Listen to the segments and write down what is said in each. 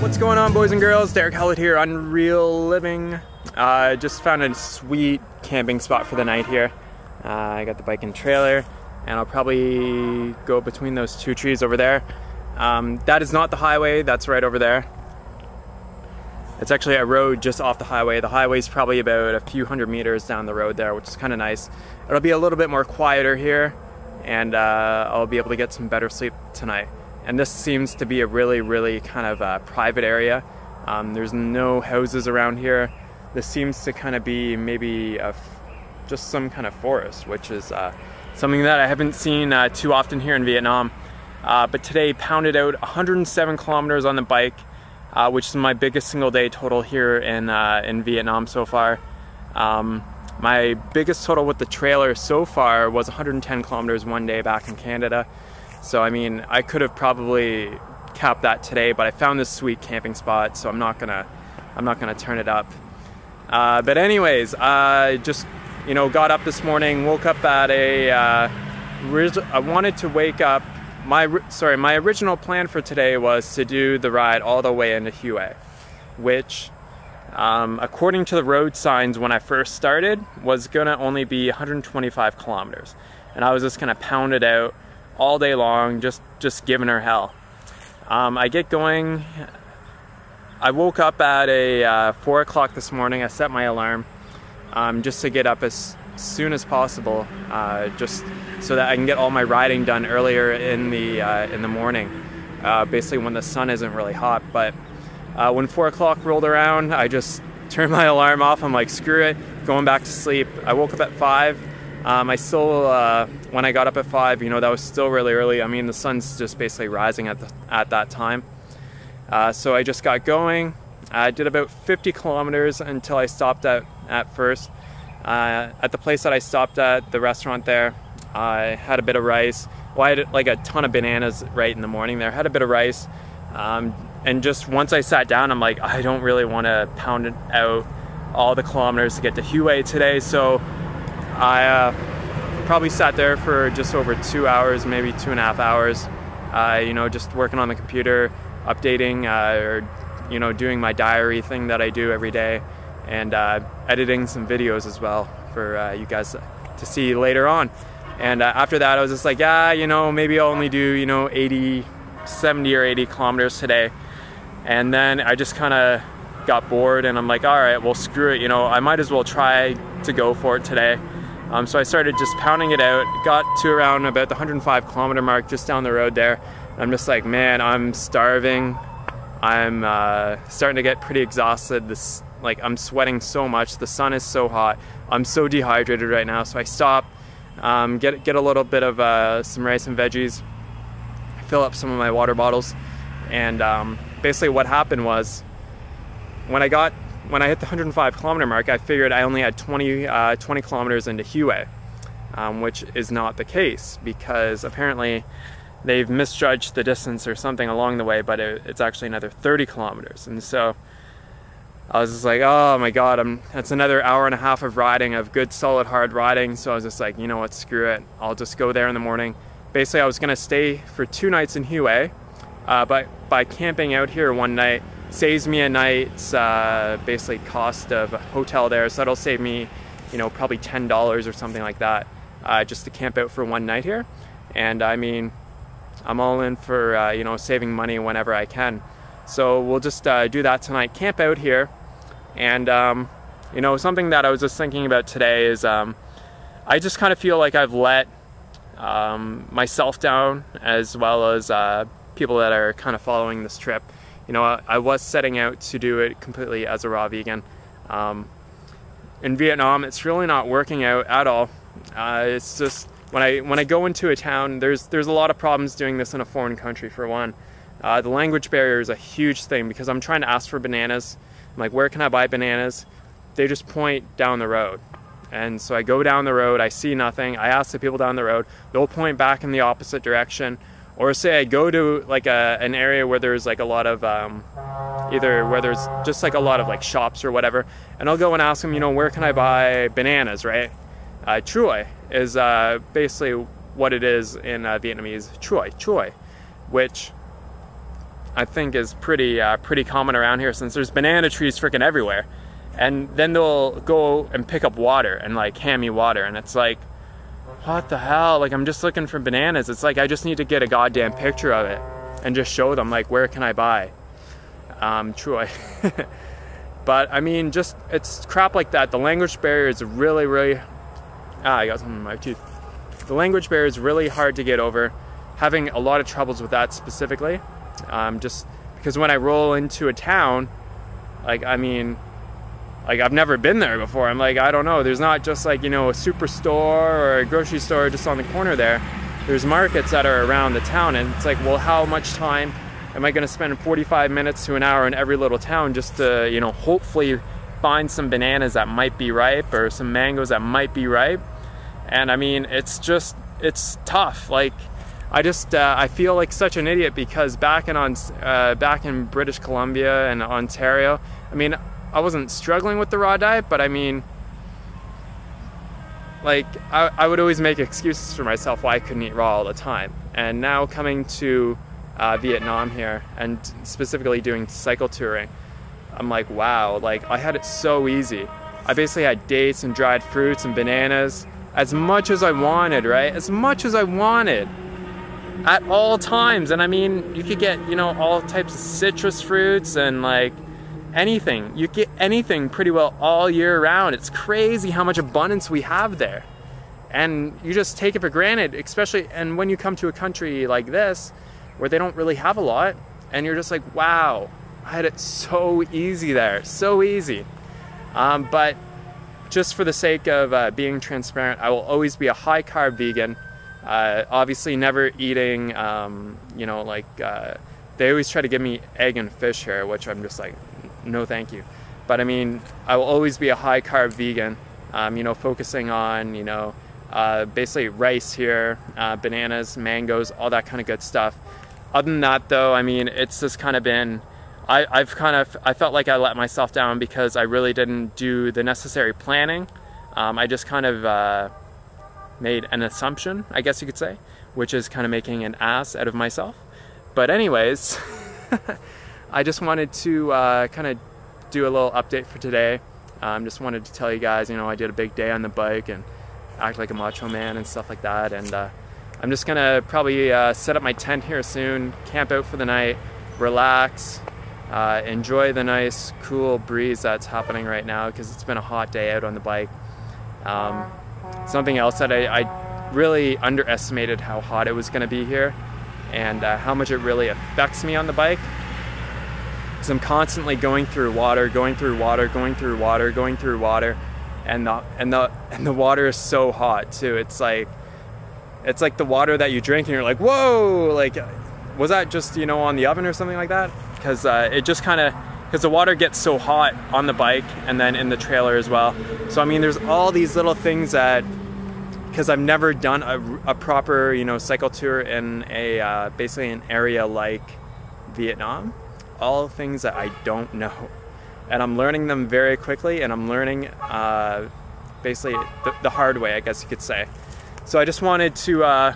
What's going on, boys and girls? Derek Howlett here, Unreal Living. Just found a sweet camping spot for the night here. I got the bike and trailer, and I'll probably go between those two trees over there. That is not the highway, that's right over there. It's actually a road just off the highway. The highway's probably about a few hundred meters down the road there, which is kind of nice. It'll be a little bit more quieter here, and I'll be able to get some better sleep tonight. And this seems to be a really kind of private area. There's no houses around here. This seems to kind of be maybe just some kind of forest, which is something that I haven't seen too often here in Vietnam. But today pounded out 107 kilometers on the bike, which is my biggest single day total here in Vietnam so far. My biggest total with the trailer so far was 110 kilometers one day back in Canada. So I mean, I could have probably capped that today, but I found this sweet camping spot, so I'm not gonna turn it up. But anyways, I just got up this morning, woke up at I wanted to wake up. My original plan for today was to do the ride all the way into Hue, which, according to the road signs when I first started, was gonna only be 125 kilometers, and I was just gonna pound it out all day long, just giving her hell. I get going. I woke up at 4 o'clock this morning. I set my alarm just to get up as soon as possible, just so that I can get all my riding done earlier in the morning, basically when the sun isn't really hot. But when 4 o'clock rolled around, I just turned my alarm off. I'm like, screw it, going back to sleep. I woke up at 5. I still, when I got up at 5, that was still really early. I mean, the sun's just basically rising at that time. So I just got going. I did about 50 kilometers until I stopped at first. At the place that I stopped at, the restaurant there, I had a bit of rice. Well, I had like a ton of bananas right in the morning there. Had a bit of rice. And just once I sat down, I'm like, I don't really want to pound it out all the kilometers to get to Hue today. So I probably sat there for just over 2 hours, maybe 2.5 hours, just working on the computer, updating, or doing my diary thing that I do every day, and editing some videos as well for you guys to see later on. And after that, I was just like, maybe I'll only do 70 or 80 kilometers today. And then I just kind of got bored, and I'm like, all right, well, screw it, I might as well try to go for it today. So I started just pounding it out, got to around about the 105 kilometer mark just down the road there. I'm just like, man, I'm starving. I'm starting to get pretty exhausted. I'm sweating so much. The sun is so hot. I'm so dehydrated right now. So I stop, get a little bit of some rice and veggies, fill up some of my water bottles, and basically what happened was, when I hit the 105 kilometer mark, I figured I only had 20 kilometers into Hue, which is not the case, because apparently they've misjudged the distance or something along the way, but it's actually another 30 kilometers. And so I was just like, oh my god, that's another hour and a half of riding, of good solid hard riding. So I was just like, you know what, screw it, I'll just go there in the morning. Basically I was going to stay for 2 nights in Hue, but by camping out here one night saves me a night's basically cost of a hotel there. So that'll save me probably $10 or something like that, just to camp out for one night here. And I mean, I'm all in for saving money whenever I can. So we'll just do that tonight, camp out here. And something that I was just thinking about today is I just kind of feel like I've let myself down, as well as people that are kind of following this trip. I was setting out to do it completely as a raw vegan. In Vietnam, it's really not working out at all. It's just, when I go into a town, there's a lot of problems doing this in a foreign country, for one. The language barrier is a huge thing, because I'm trying to ask for bananas. I'm like, where can I buy bananas? They just point down the road. And so I go down the road, I see nothing. I ask the people down the road, they'll point back in the opposite direction. Or say I go to like an area where there's like a lot of either where there's just like a lot of like shops or whatever, and I'll go and ask them, where can I buy bananas, right? Truy is basically what it is in Vietnamese, chuoi, which I think is pretty common around here, since there's banana trees freaking everywhere. And then they'll go and pick up water and like hand me water, and it's like, what the hell? Like, I'm just looking for bananas. It's like I just need to get a goddamn picture of it and just show them, like, where can I buy? Troy. But I mean, just, it's crap like that. The language barrier is really I got something in my teeth. The language barrier is really hard to get over. Having a lot of troubles with that specifically. Just because when I roll into a town, like, I mean, like, I've never been there before. I'm like, I don't know. There's not just like, you know, a superstore or a grocery store just on the corner there. There's markets that are around the town, and it's like, well, how much time am I going to spend 45 minutes to an hour in every little town just to, you know, hopefully find some bananas that might be ripe or some mangoes that might be ripe? And I mean, it's just, it's tough. Like, I feel like such an idiot, because back in British Columbia and Ontario, I mean, I wasn't struggling with the raw diet, but I mean, like, I would always make excuses for myself why I couldn't eat raw all the time. And now coming to Vietnam here, and specifically doing cycle touring, I'm like, wow, like, I had it so easy. I basically had dates and dried fruits and bananas as much as I wanted, right? As much as I wanted at all times. And I mean, you could get, you know, all types of citrus fruits and like anything. You get anything pretty well all year round. It's crazy how much abundance we have there. And you just take it for granted, especially, and when you come to a country like this, where they don't really have a lot, and you're just like, wow, I had it so easy there, so easy. But just for the sake of being transparent, I will always be a high-carb vegan. Obviously never eating, you know, like, they always try to give me egg and fish here, which I'm just like, no thank you. But I mean, I will always be a high-carb vegan, you know, focusing on, you know, basically rice here, bananas, mangoes, all that kind of good stuff. Other than that, though, I mean, it's just kind of been, I felt like I let myself down because I really didn't do the necessary planning. I just kind of made an assumption, I guess you could say, which is kind of making an ass out of myself. But anyways, I just wanted to kind of do a little update for today. Just wanted to tell you guys, you know, I did a big day on the bike and act like a macho man and stuff like that. And I'm just gonna probably set up my tent here soon, camp out for the night, relax, enjoy the nice cool breeze that's happening right now, because it's been a hot day out on the bike. Something else that I really underestimated how hot it was gonna be here, and how much it really affects me on the bike. Because I'm constantly going through water, and the water is so hot too. It's like the water that you drink and you're like, whoa, like, was that just, you know, on the oven or something like that? Because it just kind of, because the water gets so hot on the bike and then in the trailer as well. So I mean, there's all these little things that, because I've never done a proper, you know, cycle tour in a basically an area like Vietnam, all things that I don't know, and I'm learning them very quickly, and I'm learning basically the hard way, I guess you could say. So I just wanted to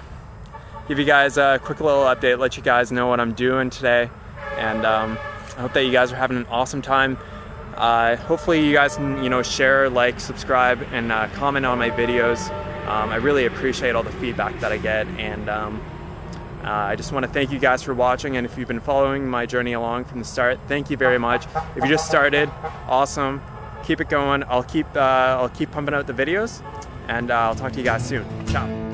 give you guys a quick little update, let you guys know what I'm doing today, and I hope that you guys are having an awesome time. Hopefully you guys can, you know, share, like, subscribe, and comment on my videos. I really appreciate all the feedback that I get, and I just want to thank you guys for watching, and if you've been following my journey along from the start, thank you very much. If you just started, awesome. Keep it going. I'll keep pumping out the videos, and I'll talk to you guys soon. Ciao.